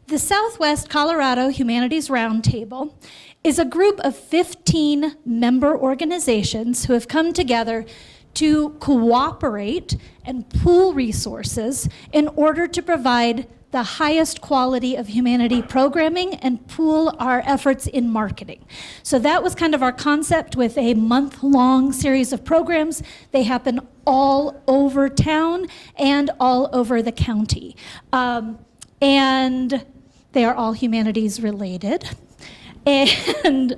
The Southwest Colorado Humanities Roundtable is a group of 15 member organizations who have come together to cooperate and pool resources in order to provide the highest quality of humanity programming and pool our efforts in marketing. So that was kind of our concept with a month-long series of programs. They happen all over town and all over the county. And they are all humanities related. And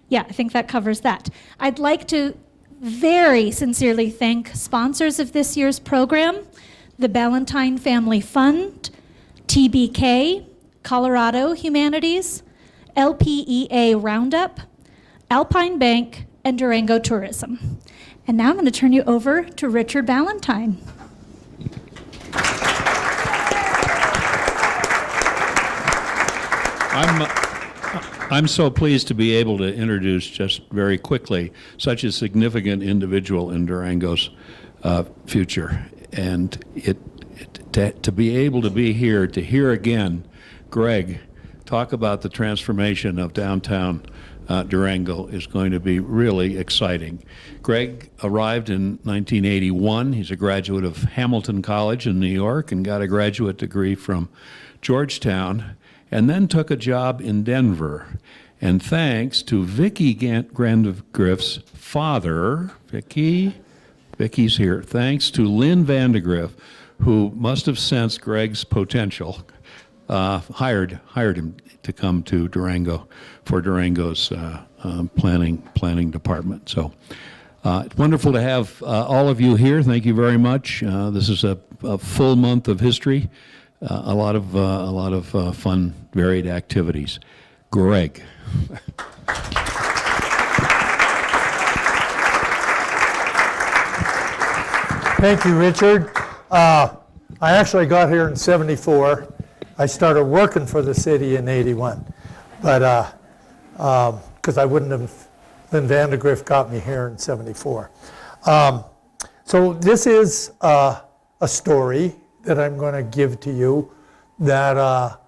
yeah, I think that covers that. I'd like to very sincerely thank sponsors of this year's program: the Ballantyne Family Fund, TBK, Colorado Humanities, LPEA Roundup, Alpine Bank, and Durango Tourism. And now I'm going to turn you over to Richard Ballantyne. I'm so pleased to be able to introduce just very quickly such a significant individual in Durango's future. And to be able to be here, to hear again Greg talk about the transformation of downtown Durango is going to be really exciting. Greg arrived in 1981. He's a graduate of Hamilton College in New York and got a graduate degree from Georgetown, and then took a job in Denver. And thanks to Vicki Vandegrift's father, Vicki's here, thanks to Lynn Vandegrift, who must have sensed Greg's potential, hired him to come to Durango for Durango's planning department. So it's wonderful to have all of you here. Thank you very much. This is a full month of history. A lot of fun, varied activities. Greg. Thank you, Richard. I actually got here in '74. I started working for the city in '81, but because I wouldn't have, Lynn Vandegrift got me here in '74. So this is a story that I'm going to give to you that I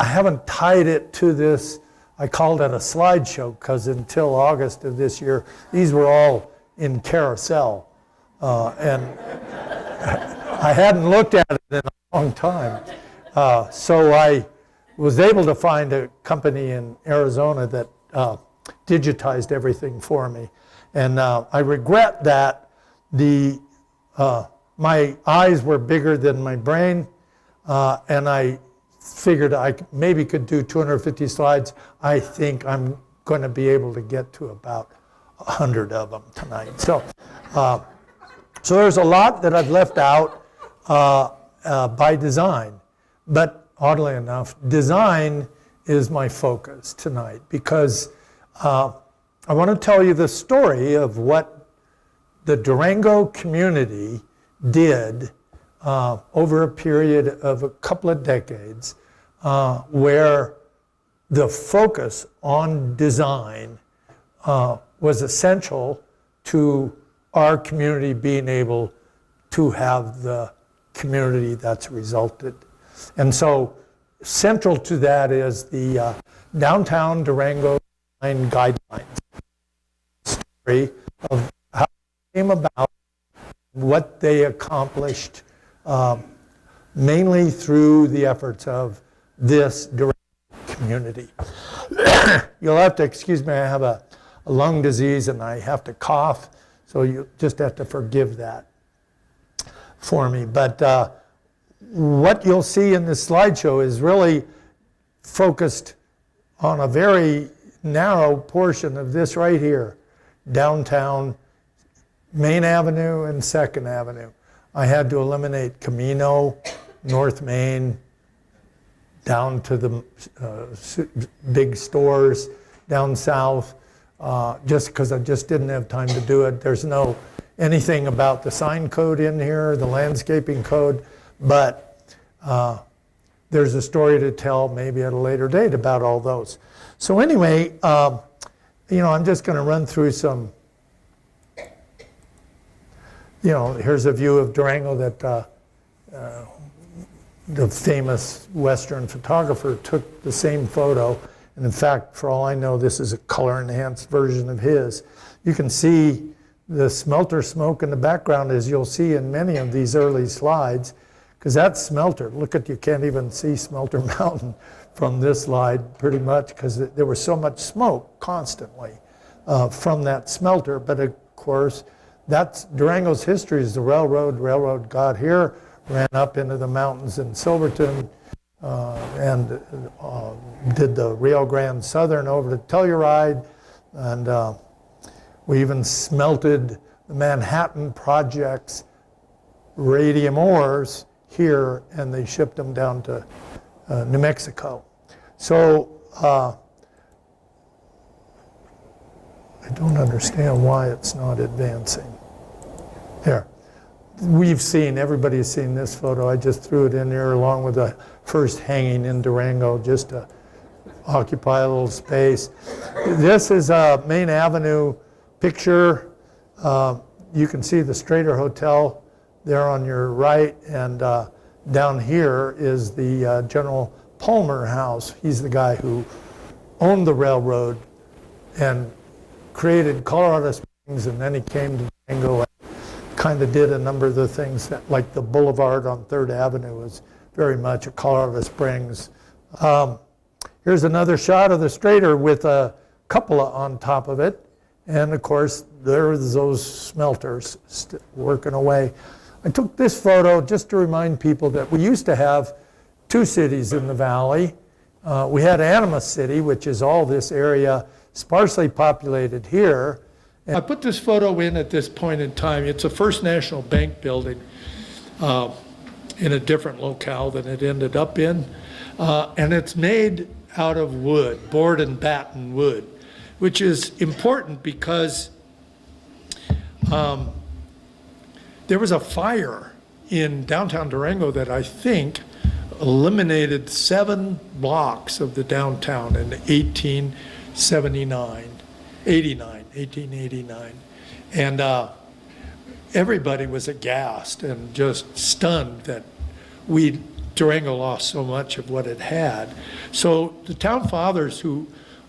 haven't tied it to this. I called it a slideshow because until August of this year, these were all in carousel. And I hadn't looked at it in a long time. So I was able to find a company in Arizona that digitized everything for me. And I regret that my eyes were bigger than my brain, and I figured I maybe could do 250 slides. I think I'm going to be able to get to about 100 of them tonight. So there's a lot that I've left out by design, but oddly enough, design is my focus tonight because I want to tell you the story of what the Durango community did over a period of a couple of decades where the focus on design was essential to our community being able to have the community that's resulted. And so central to that is the Downtown Durango Design Guidelines story of how it came about, what they accomplished, mainly through the efforts of this Durango community. You'll have to excuse me, I have a lung disease and I have to cough, so you just have to forgive that for me. But what you'll see in this slideshow is really focused on a very narrow portion of this right here, downtown Main Avenue and 2nd Avenue. I had to eliminate Camino, North Main, down to the big stores, down south, just because I just didn't have time to do it. There's no anything about the sign code in here, the landscaping code, but there's a story to tell maybe at a later date about all those. So anyway, I'm just going to run through some. Here's a view of Durango that the famous Western photographer, took the same photo. And in fact, for all I know, this is a color-enhanced version of his. You can see the smelter smoke in the background, as you'll see in many of these early slides, because that's smelter. Look at, you can't even see Smelter Mountain from this slide pretty much, because there was so much smoke constantly from that smelter. But of course, that's Durango's history is the railroad. Railroad got here, ran up into the mountains in Silverton, and did the Rio Grande Southern over to Telluride, and we even smelted the Manhattan Project's radium ores here, and they shipped them down to New Mexico. So I don't understand why it's not advancing. There. We've seen, everybody's seen this photo. I just threw it in there along with the first hanging in Durango just to occupy a little space. This is a Main Avenue picture. You can see the Strater Hotel there on your right, and down here is the General Palmer House. He's the guy who owned the railroad and created Colorado Springs, and then he came to Durango and kind of did a number of the things that, like the boulevard on 3rd Avenue was very much a Colorado Springs. Here's another shot of the Strater with a cupola on top of it. And of course, there's those smelters working away. I took this photo just to remind people that we used to have 2 cities in the valley. We had Animas City, which is all this area sparsely populated here. And I put this photo in at this point in time. It's a First National Bank building in a different locale than it ended up in. And it's made out of wood, board and batten wood, which is important because there was a fire in downtown Durango that I think eliminated 7 blocks of the downtown in 1889. And everybody was aghast and just stunned that Durango lost so much of what it had. So the town fathers, who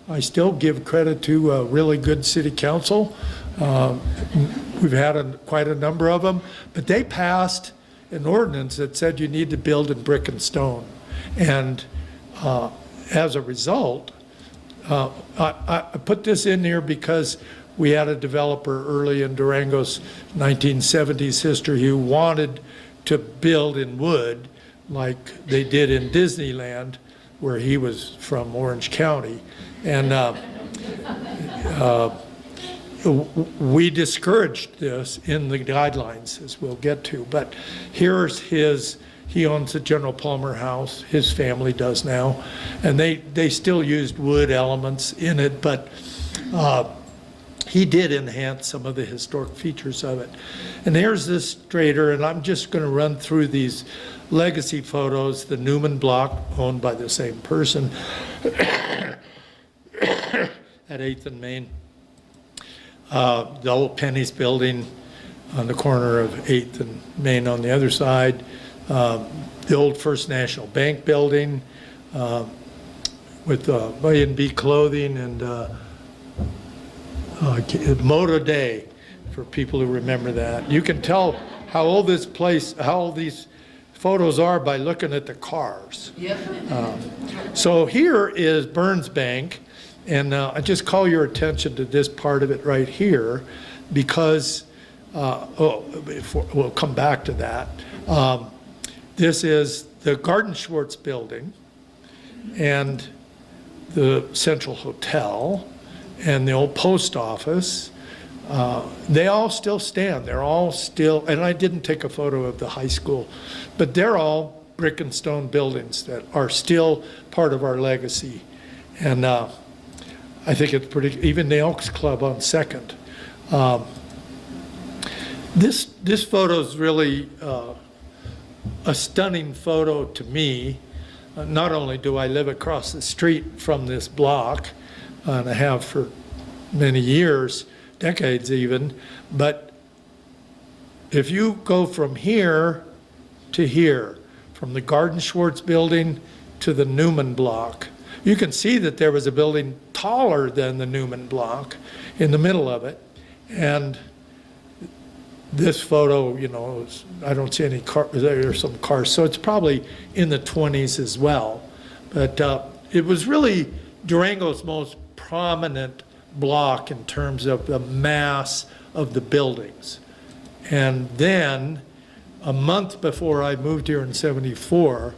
I still give credit to, a really good city council, we've had quite a number of them, but they passed an ordinance that said you need to build in brick and stone. And as a result, I put this in here because we had a developer early in Durango's 1970s history who wanted to build in wood like they did in Disneyland, where he was from, Orange County. And we discouraged this in the guidelines, as we'll get to. But here's he owns the General Palmer House, his family does now, and they still used wood elements in it, but he did enhance some of the historic features of it. And here's this Strater, and I'm just going to run through these legacy photos. The Newman Block, owned by the same person, at 8th and Main. The old Penny's building on the corner of 8th and Main on the other side. The old First National Bank building with B&B Clothing and Moto Day, for people who remember that. You can tell how old this place, how old these photos are by looking at the cars. Yep. So here is Burns Bank, and I just call your attention to this part of it right here, because we'll come back to that. This is the Garden Schwartz building and the Central Hotel and the old post office. They all still stand. They're all still, and I didn't take a photo of the high school, but they're all brick and stone buildings that are still part of our legacy. And I think it's pretty, even the Elks Club on 2nd. This photo is really a stunning photo to me. Not only do I live across the street from this block, and I have for many years, decades even, but if you go from here to here, from the Garden Schwartz building to the Newman block. You can see that there was a building taller than the Newman block in the middle of it. And this photo, you know, I don't see any cars, there are some cars, so it's probably in the 20s as well. But it was really Durango's most prominent block in terms of the mass of the buildings. And then, a month before I moved here in '74,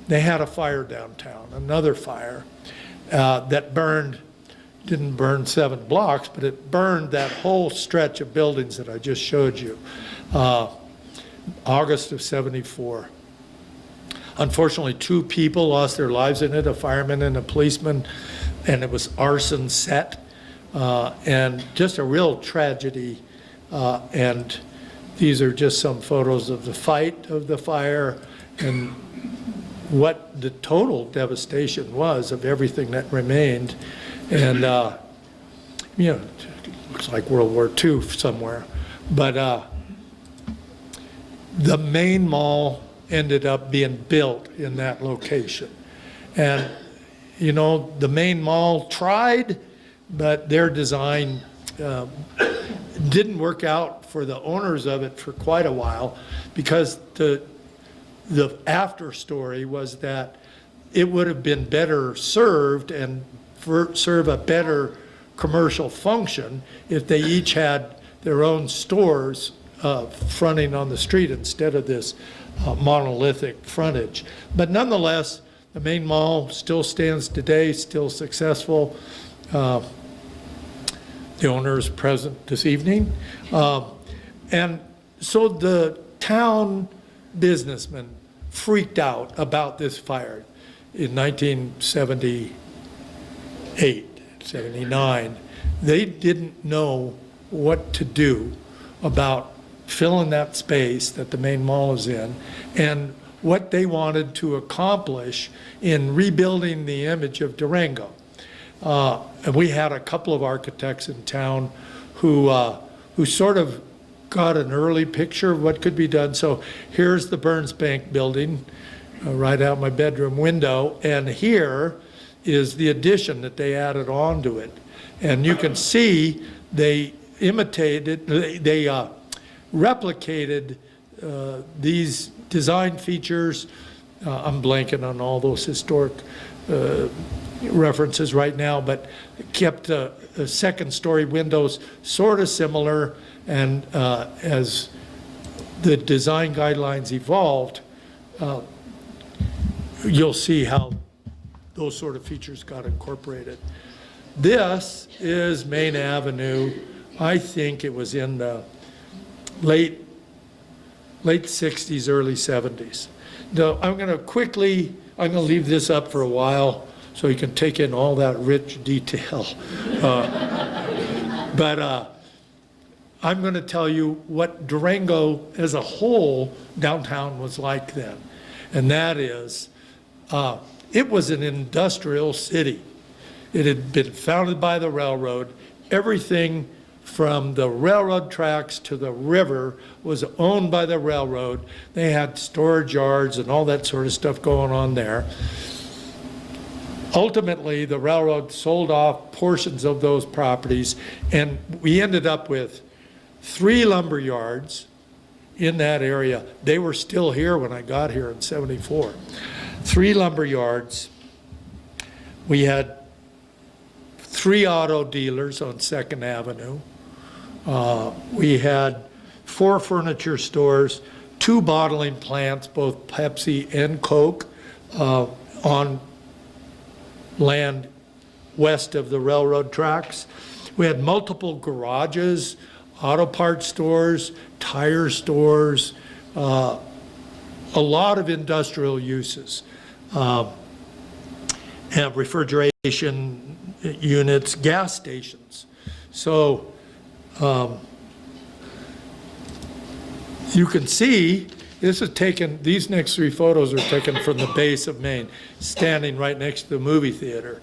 they had a fire downtown, another fire that didn't burn 7 blocks, but it burned that whole stretch of buildings that I just showed you, August of '74. Unfortunately, 2 people lost their lives in it, a fireman and a policeman, and it was arson Sept, and just a real tragedy. And these are just some photos of the fight of the fire and what the total devastation was of everything that remained. And, you know, it looks like World War II somewhere. But the main mall ended up being built in that location. And, you know, the main mall tried, but their design didn't work out for the owners of it for quite a while, because the after story was that it would have been better served and serve a better commercial function if they each had their own stores fronting on the street instead of this monolithic frontage. But nonetheless, the main mall still stands today, still successful. The owner is present this evening. And so the town businessmen freaked out about this fire in 1978, 79. They didn't know what to do about filling that space that the main mall is in, and what they wanted to accomplish in rebuilding the image of Durango. And we had a couple of architects in town who sort of got an early picture of what could be done. So here's the Burns Bank building right out my bedroom window, and here is the addition that they added onto it. And you can see they replicated these design features. I'm blanking on all those historic references right now, but kept second story windows sort of similar. And as the design guidelines evolved, you'll see how those sort of features got incorporated. This is Main Avenue. I think it was in the late 60s, early 70s. Now, I'm going to leave this up for a while so you can take in all that rich detail. But I'm going to tell you what Durango as a whole downtown was like then. And that is, it was an industrial city. It had been founded by the railroad. Everything from the railroad tracks to the river was owned by the railroad. They had storage yards and all that sort of stuff going on there. Ultimately, the railroad sold off portions of those properties, and we ended up with 3 lumber yards in that area. They were still here when I got here in '74. 3 lumber yards. We had 3 auto dealers on 2nd Avenue. We had 4 furniture stores, 2 bottling plants, both Pepsi and Coke, on land west of the railroad tracks. We had multiple garages, auto parts stores, tire stores, a lot of industrial uses, and refrigeration units, gas stations. So you can see these next 3 photos are taken from the base of Maine, standing right next to the movie theater.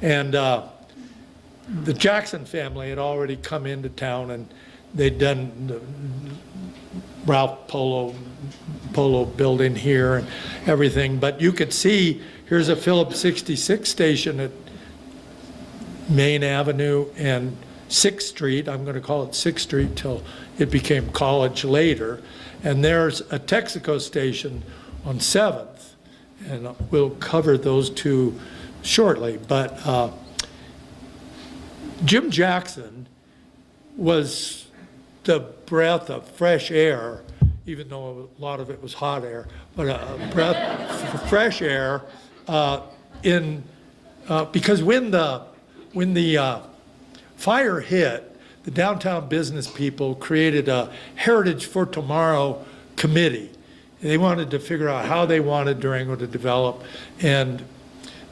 And the Jackson family had already come into town, and they'd done Ralph Polo Polo building here and everything. But you could see, here's a Phillips 66 station at Main Avenue and 6th Street. I'm going to call it 6th Street till it became College later. And there's a Texaco station on 7th. And we'll cover those two shortly. But Jim Jackson was the breath of fresh air, even though a lot of it was hot air, but a breath of fresh air because when the fire hit, the downtown business people created a Heritage for Tomorrow committee. They wanted to figure out how they wanted Durango to develop, and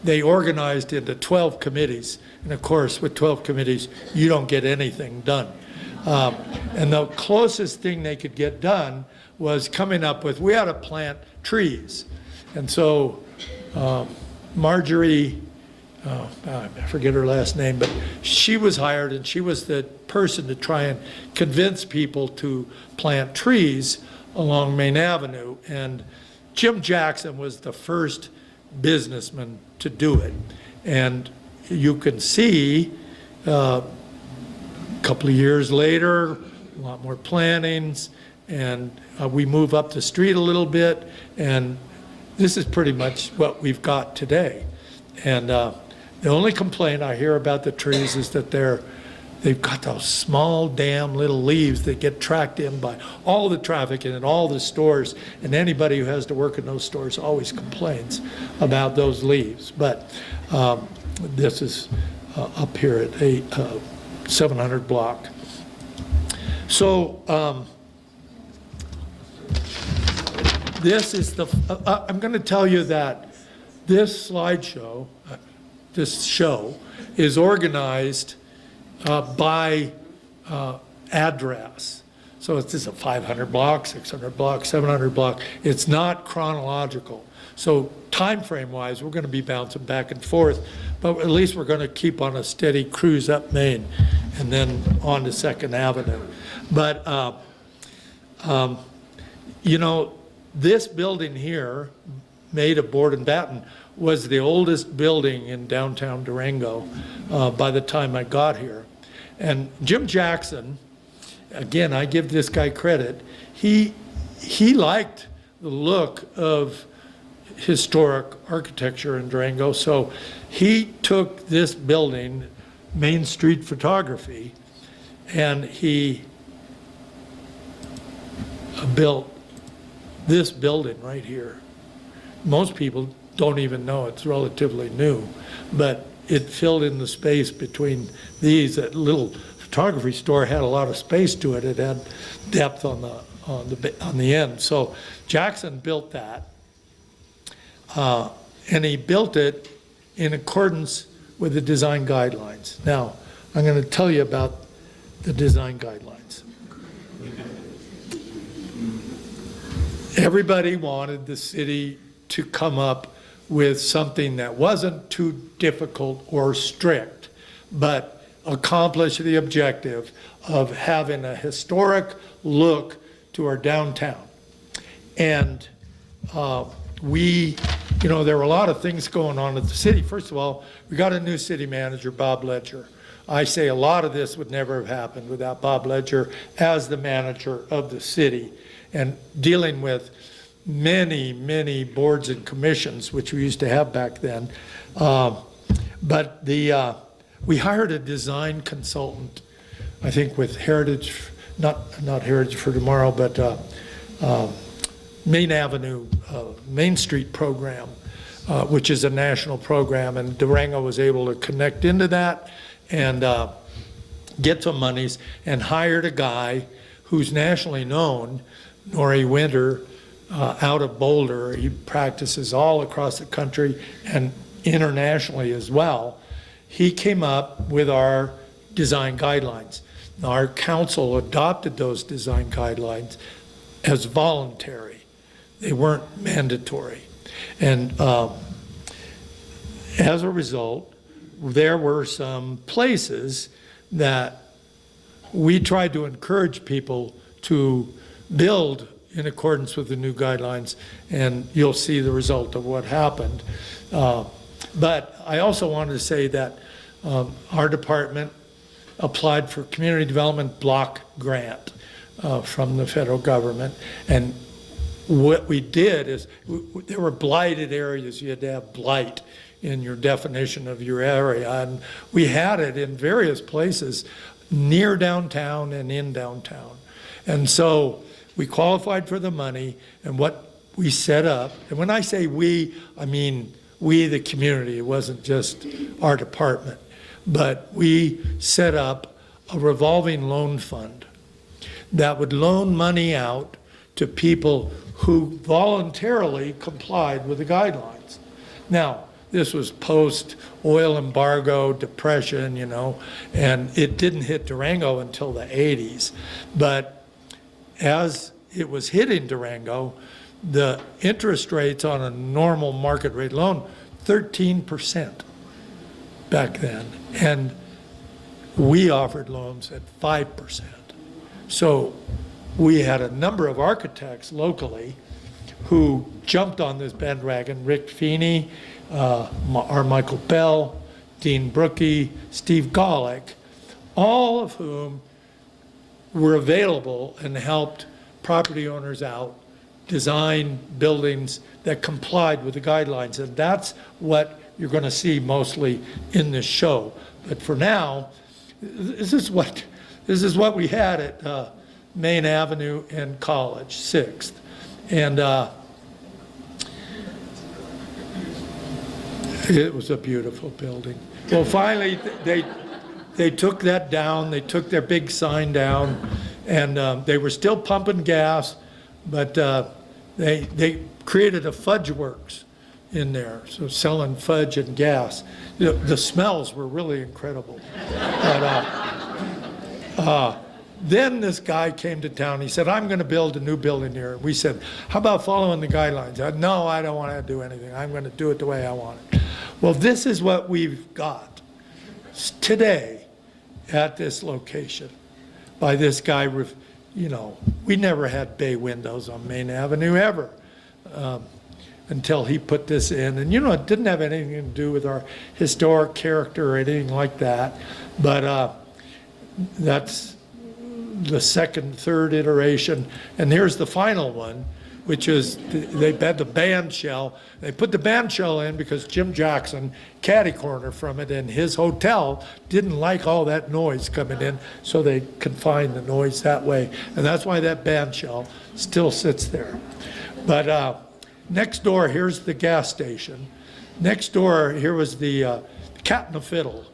they organized into 12 committees. And of course, with 12 committees, you don't get anything done. And the closest thing they could get done was coming up with, we ought to plant trees. And so Marjorie, I forget her last name, but she was hired, and she was the person to try and convince people to plant trees along Main Avenue. And Jim Jackson was the first businessman to do it. And you can see a couple of years later, a lot more plantings, and we move up the street a little bit, and this is pretty much what we've got today. And the only complaint I hear about the trees is that they've got those small damn little leaves that get tracked in by all the traffic and in all the stores, and anybody who has to work in those stores always complains about those leaves. But this is up here at 700 block. So this is I'm going to tell you that this slideshow, this show, is organized by address. So it's just a 500 block, 600 block, 700 block. It's not chronological. So time frame wise, we're going to be bouncing back and forth, but at least we're going to keep on a steady cruise up Main and then on to 2nd Avenue. But, you know, this building here, made of board and batten, was the oldest building in downtown Durango by the time I got here. And Jim Jackson, again, I give this guy credit, he liked the look of historic architecture in Durango, so he took this building, Main Street Photography, and he built this building right here. Most people don't even know it's relatively new, but it filled in the space between these. That little photography store had a lot of space to it. It had depth on the end. So Jackson built that, and he built it in accordance with the design guidelines. Now, I'm going to tell you about the design guidelines. Everybody wanted the city to come up with something that wasn't too difficult or strict, but accomplish the objective of having a historic look to our downtown. And you know, there were a lot of things going on at the city. First of all, we got a new city manager, Bob Ledger. I say a lot of this would never have happened without Bob Ledger as the manager of the city and dealing with many, many boards and commissions, which we used to have back then. But we hired a design consultant, I think with Heritage, not Heritage for Tomorrow, but Main Avenue, Main Street program, which is a national program, and Durango was able to connect into that and get some monies, and hired a guy who's nationally known, Norrie Winter, out of Boulder. He practices all across the country and internationally as well. He came up with our design guidelines. Now, our council adopted those design guidelines as voluntary. They weren't mandatory. And as a result, there were some places that we tried to encourage people to build in accordance with the new guidelines, and you'll see the result of what happened. But I also wanted to say that our department applied for community development block grant from the federal government, and what we did is there were blighted areas. You had to have blight in your definition of your area, and we had it in various places near downtown and in downtown. And so we qualified for the money, and what we set up, and when I say we, I mean we, the community. It wasn't just our department, but we set up a revolving loan fund that would loan money out to people who voluntarily complied with the guidelines. Now, this was post-oil embargo, depression, you know, and it didn't hit Durango until the 80s. But as it was hitting Durango, the interest rates on a normal market rate loan, 13% back then. And we offered loans at 5%. So we had a number of architects locally who jumped on this bandwagon. Rick Feeney, R. Michael Bell, Dean Brookie, Steve Golick, all of whom were available and helped property owners out design buildings that complied with the guidelines. And that's what you're going to see mostly in this show. But for now, this is what we had at Main Avenue and College, 6th. And it was a beautiful building. Well, finally, they took that down. They took their big sign down, and they were still pumping gas, but they created a fudge works in there, so selling fudge and gas. The smells were really incredible. But then this guy came to town. He said, I'm going to build a new building here. We said, how about following the guidelines? No, I don't want to do anything. I'm going to do it the way I want it. Well, this is what we've got today at this location by this guy. You know, we never had bay windows on Main Avenue ever until he put this in. And, you know, it didn't have anything to do with our historic character or anything like that. But that's the second, third iteration. And here's the final one, which is they had the band shell. They put the band shell in because Jim Jackson, catty corner from it, and his hotel didn't like all that noise coming in, so they confined the noise that way. And that's why that band shell still sits there. But next door, here's the gas station. Next door, here was the Cat and the Fiddle.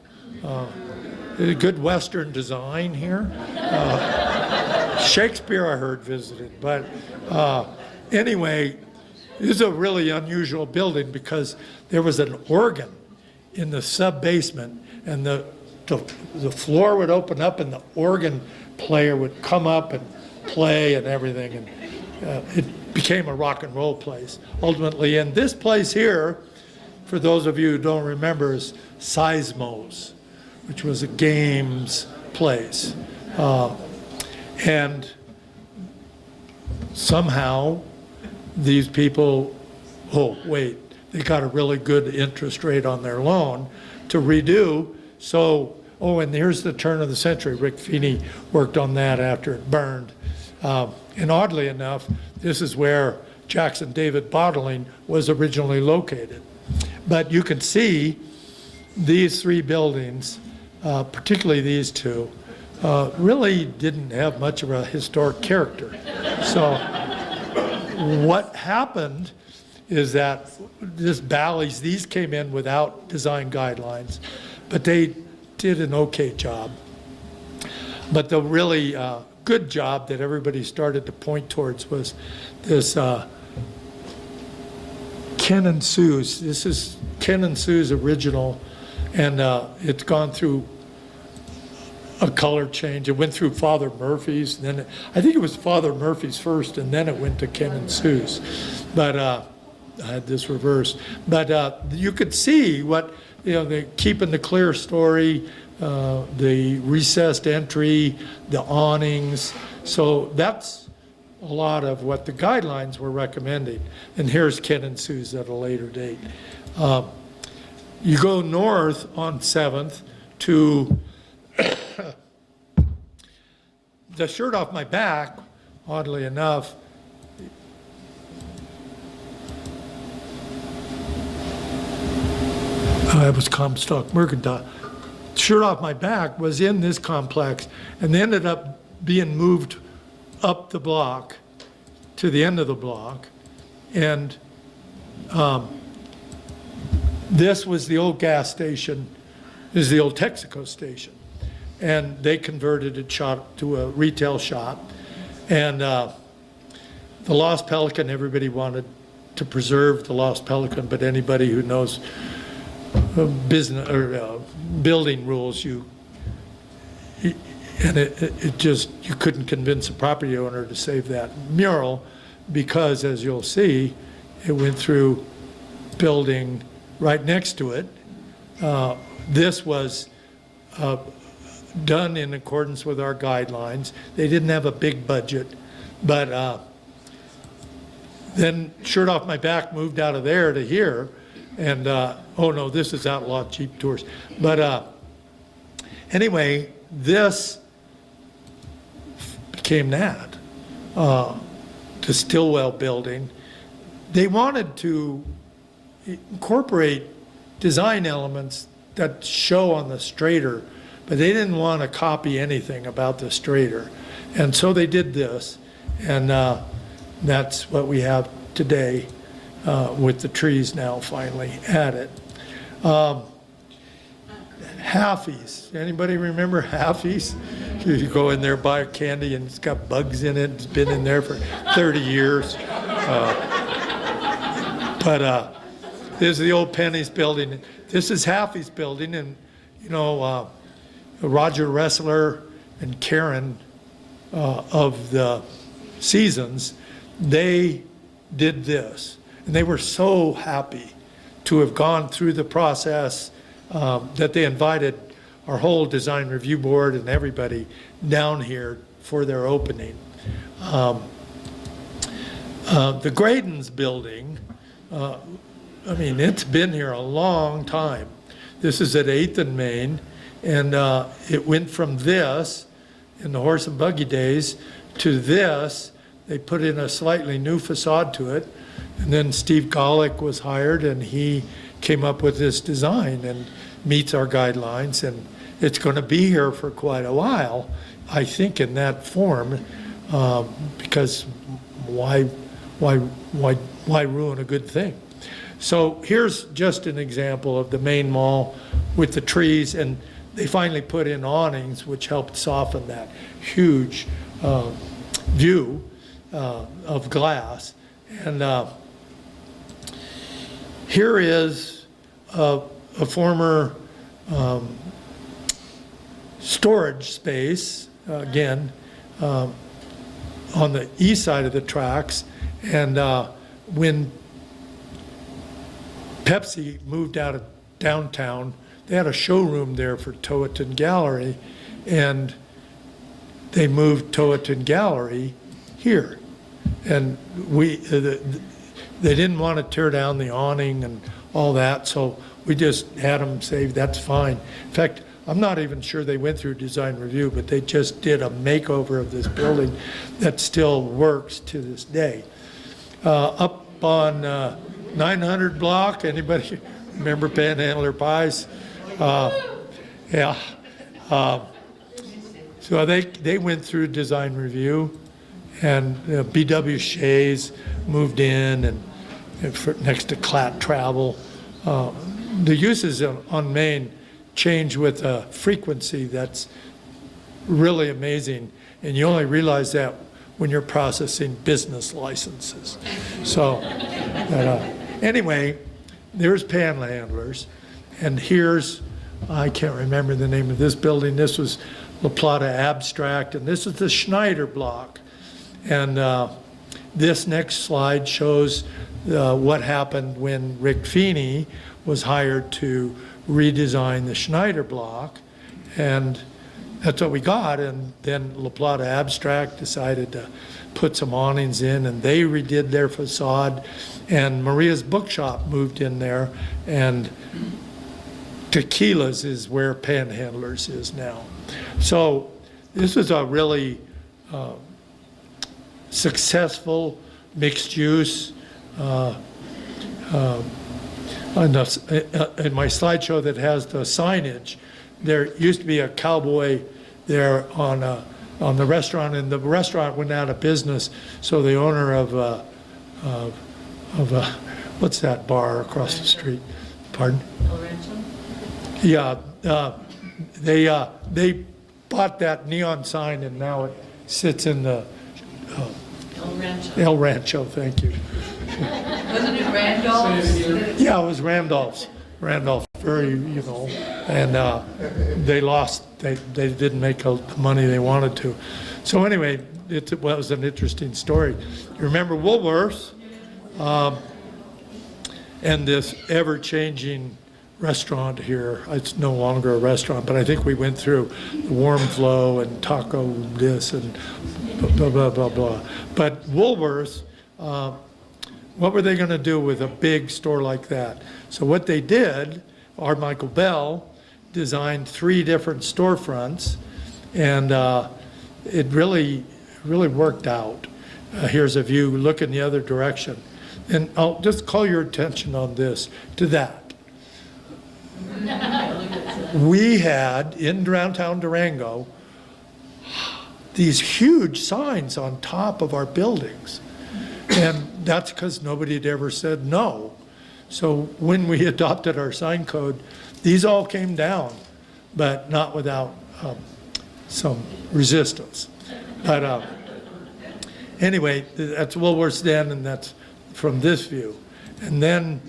A good Western design here. Shakespeare, I heard, visited. But anyway, this is a really unusual building because there was an organ in the sub-basement, and the floor would open up and the organ player would come up and play and everything. And it became a rock and roll place, ultimately. And this place here, for those of you who don't remember, is Seismos, which was a games place. And somehow these people, they got a really good interest rate on their loan to redo. So, and here's the turn of the century. Rick Feeney worked on that after it burned. And oddly enough, this is where Jackson David Bottling was originally located. But you can see these three buildings, particularly these two, really didn't have much of a historic character. So what happened is that these came in without design guidelines, but they did an okay job. But the really good job that everybody started to point towards was this Ken and Sue's. This is Ken and Sue's original, and it's gone through a color change. It went through Father Murphy's, and then I think it was Father Murphy's first, and then it went to Ken and Sue's. But I had this reversed. But you could see what, the keeping the clear story, the recessed entry, the awnings. So that's a lot of what the guidelines were recommending. And here's Ken and Sue's at a later date. You go north on 7th to the shirt off my back, oddly enough, it was Comstock Mercantile. Shirt off my back was in this complex and they ended up being moved up the block to the end of the block. And this was the old gas station, this is the old Texaco station. And they converted it to a retail shop. And the Lost Pelican, everybody wanted to preserve the Lost Pelican, but anybody who knows business or building rules, you couldn't convince a property owner to save that mural because, as you'll see, it went through building right next to it. This was done in accordance with our guidelines. They didn't have a big budget, but then Shirt Off My Back moved out of there to here. And, oh no, this is Outlaw Cheap Tours. But anyway, this became that, the Stillwell building. They wanted to incorporate design elements that show on the Strader, but they didn't want to copy anything about the Strader. And so they did this, and that's what we have today. With the trees now finally at it. Halfies. Anybody remember Halfies? You go in there, buy a candy, and it's got bugs in it. It's been in there for 30 years. But this is the old Penny's building. This is Halfies building, and you know, Roger Ressler and Karen of the Seasons, they did this. And they were so happy to have gone through the process that they invited our whole design review board and everybody down here for their opening. The Graydon's building, I mean, it's been here a long time. This is at 8th and Main, and it went from this in the horse and buggy days to this. They put in a slightly new facade to it. And then Steve Golick was hired, and he came up with this design and meets our guidelines. And it's going to be here for quite a while, I think, in that form, because why ruin a good thing? So here's just an example of the main mall with the trees, and they finally put in awnings, which helped soften that huge view of glass. And here is a former storage space, again, on the east side of the tracks. And when Pepsi moved out of downtown, they had a showroom there for Towatin Gallery, and they moved Towatin Gallery here. And they didn't want to tear down the awning and all that, so we just had them say, that's fine. In fact, I'm not even sure they went through design review, but they just did a makeover of this building that still works to this day. Up on 900 block, anybody remember Panhandler Pies? Yeah. So they went through design review, and B.W. Shays moved in, and next to Clatt Travel. The uses on Main change with a frequency that's really amazing, and you only realize that when you're processing business licenses. So anyway, there's Panhandlers, and here's, I can't remember the name of this building. This was La Plata Abstract, and this is the Schneider block. And this next slide shows what happened when Rick Feeney was hired to redesign the Schneider block. And that's what we got. And then La Plata Abstract decided to put some awnings in, and they redid their facade. And Maria's Bookshop moved in there, and Tequila's is where Panhandlers is now. So this was a really successful mixed use. In my slideshow that has the signage, there used to be a cowboy there on the restaurant, and the restaurant went out of business. So the owner of what's that bar across the street? Pardon? El Rancho? Yeah, they bought that neon sign, and now it sits in the El Rancho. El Rancho. Thank you. Wasn't it Randolph's? Yeah, it was Randolph's. Randolph, very, and they lost. They didn't make the money they wanted to. So anyway, it was an interesting story. You remember Woolworths, and this ever-changing restaurant here. It's no longer a restaurant, but I think we went through the Warm Flow and Taco this and blah, blah, blah, blah. But Woolworths, what were they going to do with a big store like that? So what they did, R. Michael Bell designed 3 different storefronts, and it really worked out. Here's a view, look in the other direction. And I'll just call your attention on this, to that. We had, in downtown Durango, these huge signs on top of our buildings. And that's because nobody had ever said no. So when we adopted our sign code, these all came down, but not without some resistance. But anyway, that's Woolworth's Den, and that's from this view. And then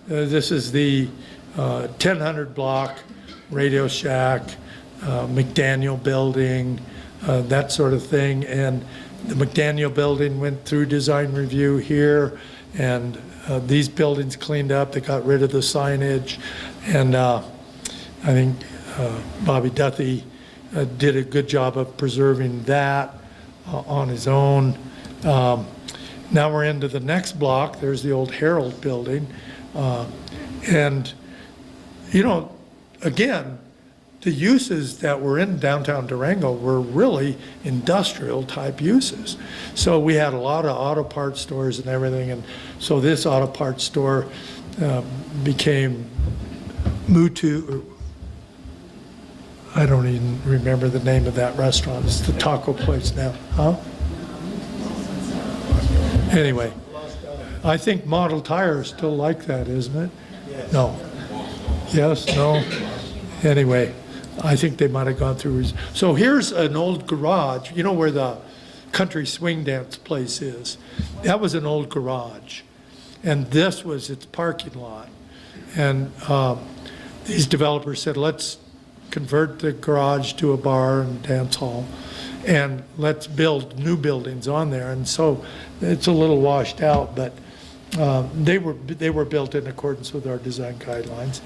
this is the 1000 block, Radio Shack, McDaniel Building, that sort of thing. And the McDaniel Building went through design review here, and these buildings cleaned up. They got rid of the signage, and I think Bobby Duthie did a good job of preserving that on his own. Now we're into the next block. There's the old Herald Building, and again, the uses that were in downtown Durango were really industrial type uses. So we had a lot of auto parts stores and everything, and so this auto parts store became Mutu. I don't even remember the name of that restaurant. It's the taco place now, huh? Anyway, I think Model Tire is still like that, isn't it? Yes. No. Yes, no? Anyway, I think they might have gone through. So here's an old garage, where the country swing dance place is. That was an old garage. And this was its parking lot. And these developers said, let's convert the garage to a bar and dance hall, and let's build new buildings on there. And so it's a little washed out, but they were built in accordance with our design guidelines.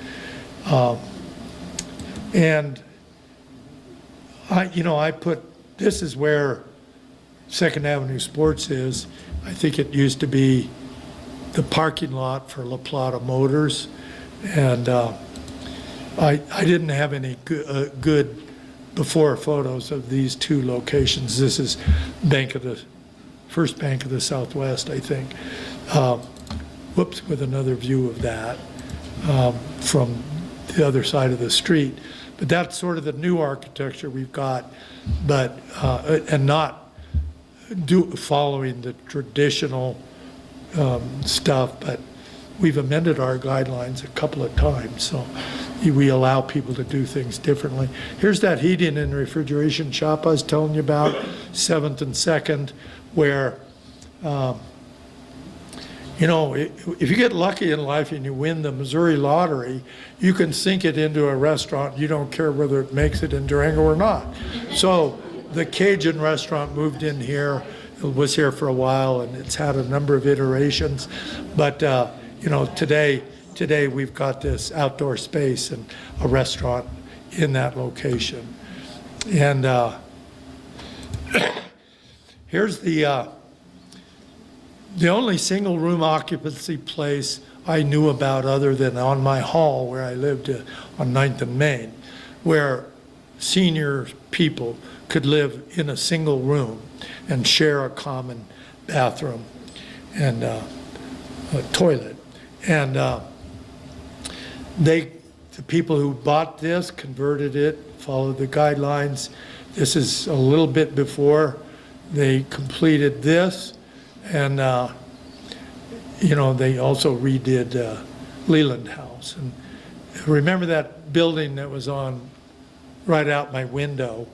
And I put, this is where Second Avenue Sports is. I think it used to be the parking lot for La Plata Motors. And I didn't have any good before photos of these 2 locations. This is First Bank of the Southwest, I think. Whoops, with another view of that from the other side of the street. But that's sort of the new architecture we've got, but and not following the traditional stuff, but we've amended our guidelines a couple of times, so we allow people to do things differently. Here's that heating and refrigeration shop I was telling you about, 7th and 2nd, where if you get lucky in life and you win the Missouri lottery, you can sink it into a restaurant. You don't care whether it makes it in Durango or not. So the Cajun restaurant moved in here. It was here for a while, and it's had a number of iterations. But today we've got this outdoor space and a restaurant in that location. And here's the The only single room occupancy place I knew about other than on my hall where I lived on 9th and Main, where senior people could live in a single room and share a common bathroom and a toilet. And the people who bought this converted it, followed the guidelines. This is a little bit before they completed this. And, you know, they also redid Leland House. And remember that building that was on right out my window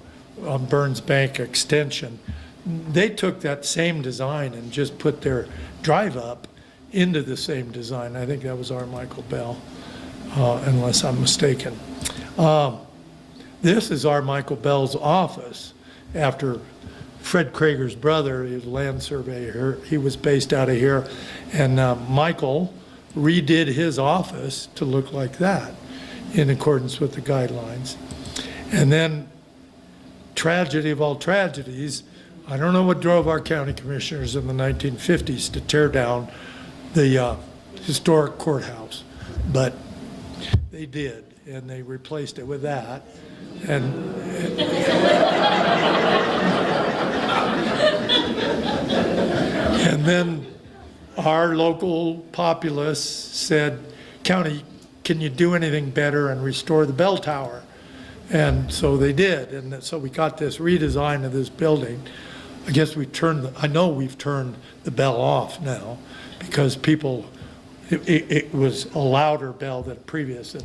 on Burns Bank Extension? They took that same design and just put their drive up into the same design. I think that was our Michael Bell, unless I'm mistaken. This is our Michael Bell's office after Fred Krager's brother, he was a land surveyor, he was based out of here, and Michael redid his office to look like that in accordance with the guidelines. And then, tragedy of all tragedies, I don't know what drove our county commissioners in the 1950s to tear down the historic courthouse, but they did, and they replaced it with that. And then our local populace said, "County, can you do anything better and restore the bell tower?" And so they did, and so we got this redesign of this building. I guess I know we've turned the bell off now because people, it was a louder bell than previous, and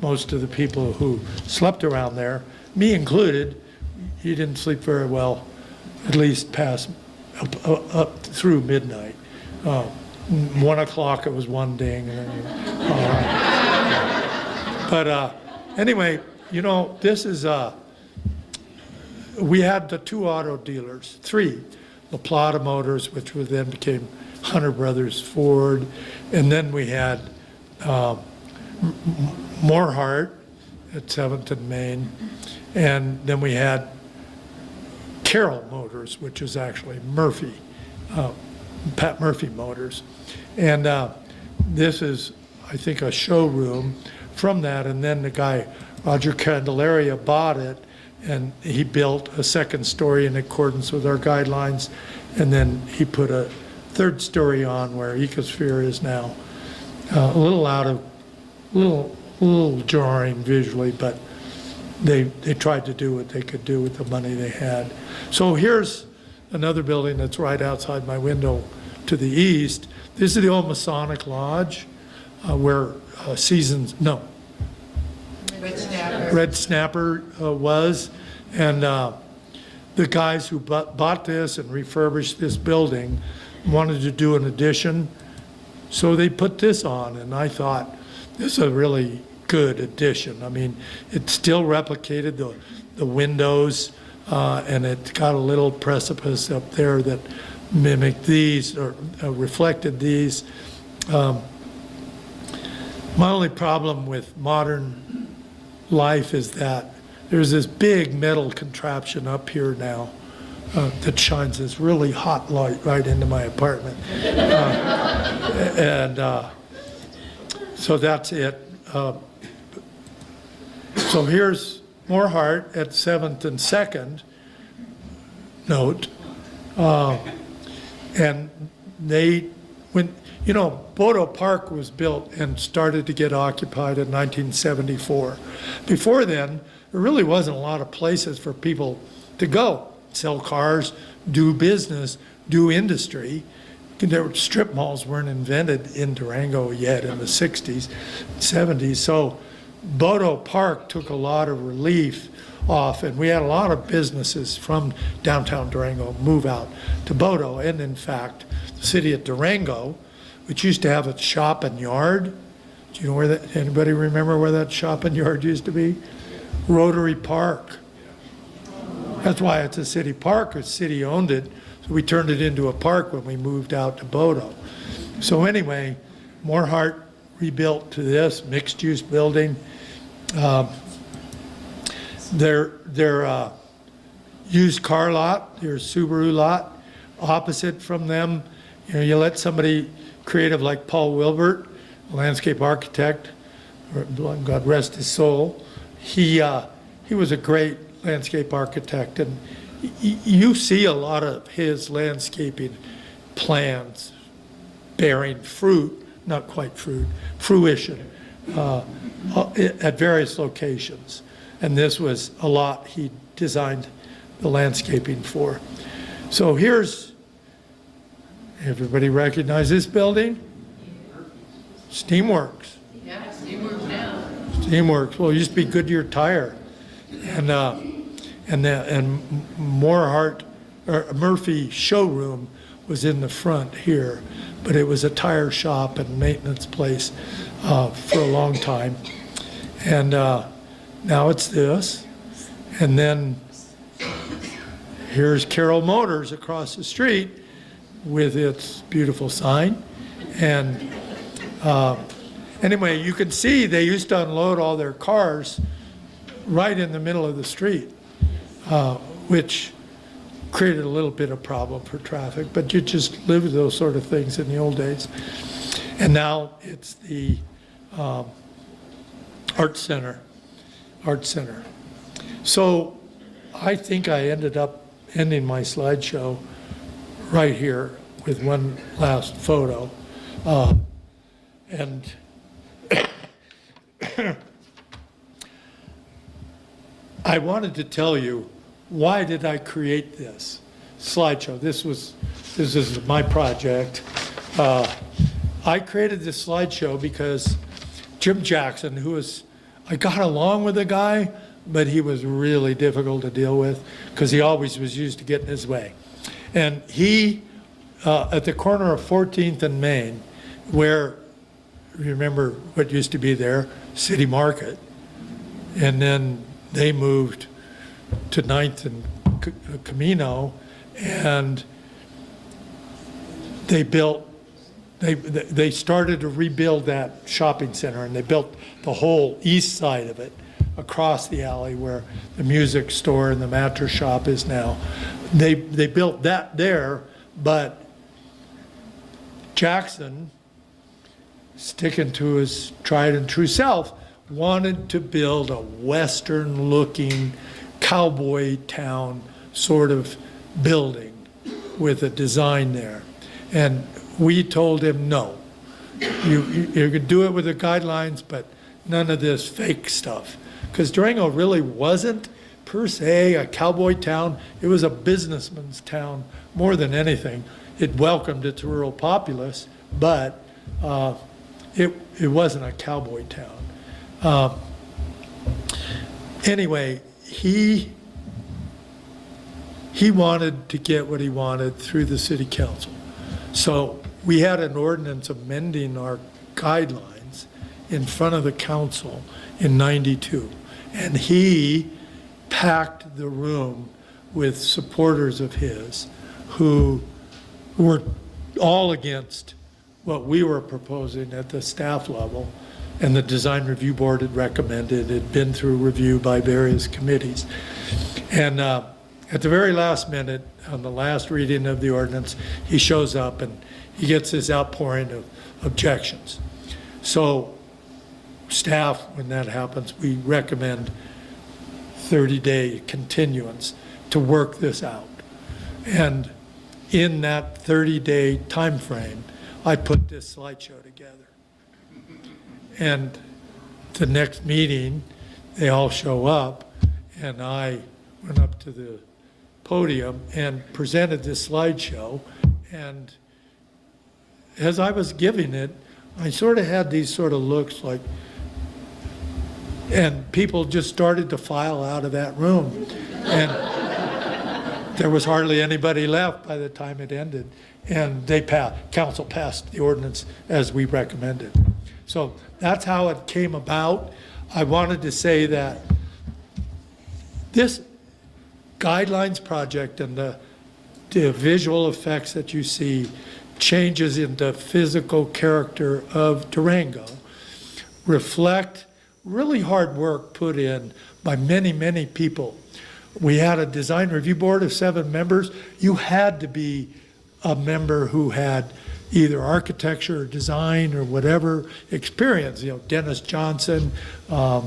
most of the people who slept around there, me included, you didn't sleep very well, at least past up through midnight. 1 o'clock it was one ding. But anyway, you know, this is, we had the 2 auto dealers, 3, La Plata Motors, which then became Hunter Brothers Ford, and then we had Morehart at 7th and Main, and then we had Carroll Motors, which is actually Murphy, Pat Murphy Motors. And this is, I think, a showroom from that, and then the guy, Roger Candelaria, bought it, and he built a 2nd story in accordance with our guidelines, and then he put a 3rd story on where Ecosphere is now. A little jarring visually, but they tried to do what they could do with the money they had. So here's another building that's right outside my window to the east. This is the old Masonic Lodge where Red Snapper was. And the guys who bought this and refurbished this building wanted to do an addition. So they put this on, and I thought, this is a really good addition. I mean, it still replicated the windows, and it got a little precipice up there that mimicked these or reflected these. My only problem with modern life is that there's this big metal contraption up here now that shines this really hot light right into my apartment. So that's it. So here's Morehart at 7th and 2nd, note. And Bodo Park was built and started to get occupied in 1974. Before then, there really wasn't a lot of places for people to go, sell cars, do business, do industry. Strip malls weren't invented in Durango yet in the 60s, 70s. So Bodo Park took a lot of relief off, and we had a lot of businesses from downtown Durango move out to Bodo. And in fact, the city of Durango, which used to have a shop and yard, do you know where that, anybody remember where that shop and yard used to be? Rotary Park. That's why it's a city park, the city owned it. So we turned it into a park when we moved out to Bodo. So anyway, Morehart rebuilt to this mixed-use building. Their used car lot, their Subaru lot, opposite from them You know, you let somebody creative like Paul Wilbert, a landscape architect, God rest his soul, he was a great landscape architect, and you see a lot of his landscaping plans bearing fruit, not quite fruit, fruition at various locations. And this was a lot he designed the landscaping for. So here's, everybody recognize this building? Steamworks. Yeah, Steamworks now. Steamworks. Well, it used to be Goodyear Tire. And Murphy showroom was in the front here, but it was a tire shop and maintenance place for a long time. And now it's this. And then here's Carroll Motors across the street with its beautiful sign. And anyway, you can see they used to unload all their cars right in the middle of the street, which created a little bit of problem for traffic, but you just lived with those sort of things in the old days. And now it's the art center. So I think I ended up ending my slideshow right here with one last photo. And I wanted to tell you, why did I create this slideshow? This is my project. I created this slideshow because Jim Jackson, I got along with the guy, but he was really difficult to deal with because he always was used to getting his way. And he, at the corner of 14th and Main, where, remember what used to be there, City Market, and then they moved to 9th and Camino, and they started to rebuild that shopping center, and they built the whole east side of it across the alley where the music store and the mattress shop is now. They built that there, but Jackson, sticking to his tried and true self, wanted to build a western looking cowboy town sort of building with a design there. And we told him, no, you could do it with the guidelines, but none of this fake stuff. Because Durango really wasn't per se a cowboy town. It was a businessman's town more than anything. It welcomed its rural populace, but it wasn't a cowboy town. Anyway, he wanted to get what he wanted through the city council. So we had an ordinance amending our guidelines in front of the council in '92. And he packed the room with supporters of his who were all against what we were proposing at the staff level, and the design review board had recommended. It had been through review by various committees. And at the very last minute, on the last reading of the ordinance, he shows up and he gets this outpouring of objections. So staff, when that happens, we recommend 30-day continuance to work this out. And in that 30-day time frame, I put this slideshow together. And the next meeting, they all show up, and I went up to the podium and presented this slideshow. And as I was giving it, I sort of had these sort of looks like, and people just started to file out of that room. And there was hardly anybody left by the time it ended. And council passed the ordinance as we recommended. So that's how it came about. I wanted to say that this guidelines project and the visual effects that you see, changes in the physical character of Durango, reflect really hard work put in by many, many people. We had a design review board of 7 members. You had to be a member who had either architecture or design or whatever experience. You know, Dennis Johnson, God,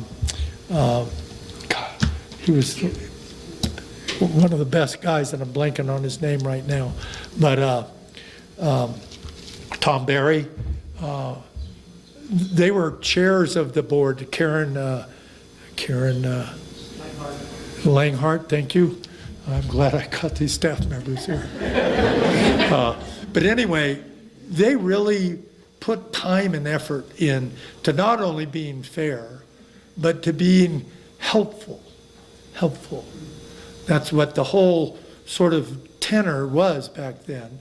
he was one of the best guys, and I'm blanking on his name right now. But Tom Barry, they were chairs of the board. Karen Langhart, thank you. I'm glad I got these staff members here. But anyway, they really put time and effort in to not only being fair, but to being helpful. That's what the whole sort of tenor was back then.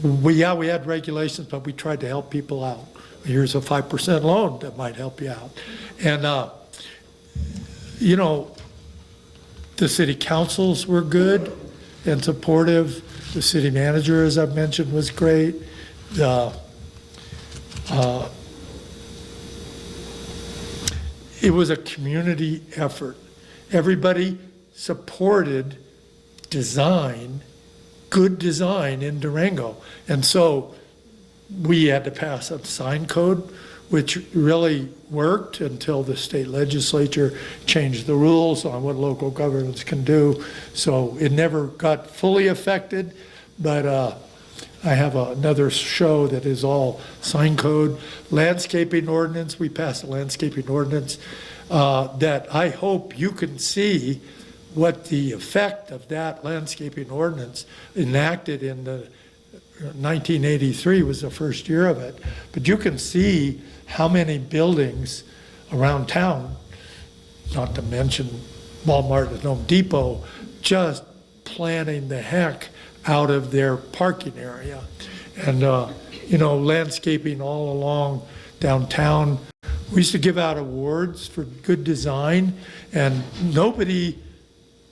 We had regulations, but we tried to help people out. Here's a 5% loan that might help you out. And, you know, the city councils were good and supportive. The city manager, as I've mentioned, was great. It was a community effort. Everybody supported design, good design in Durango. And so we had to pass a sign code, which really worked until the state legislature changed the rules on what local governments can do. So it never got fully affected, but I have another show that is all sign code. Landscaping ordinance, we passed a landscaping ordinance that I hope you can see what the effect of that landscaping ordinance enacted in the 1983 was the first year of it. But you can see how many buildings around town, not to mention Walmart and Home Depot, just planting the heck out of their parking area. And, you know, landscaping all along downtown. We used to give out awards for good design, and nobody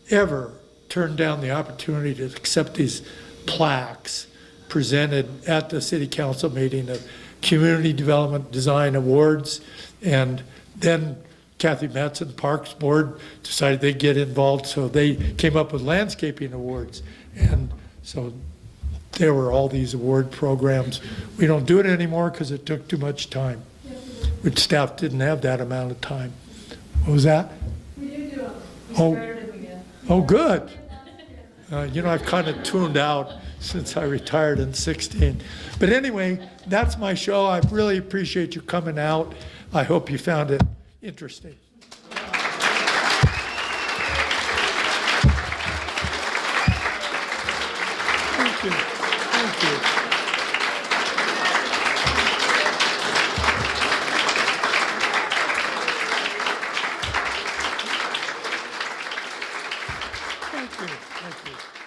ever turned down the opportunity to accept these plaques presented at the city council meeting of Community Development Design Awards. And then Kathy Metz and Parks Board decided they'd get involved, so they came up with landscaping awards. And so there were all these award programs. We don't do it anymore because it took too much time. Which staff didn't have that amount of time. What was that? We do them. Oh, good. You know, I've kind of tuned out since I retired in 16. But anyway, that's my show. I really appreciate you coming out. I hope you found it interesting. Thank you. Thank you. Thank you. Thank you.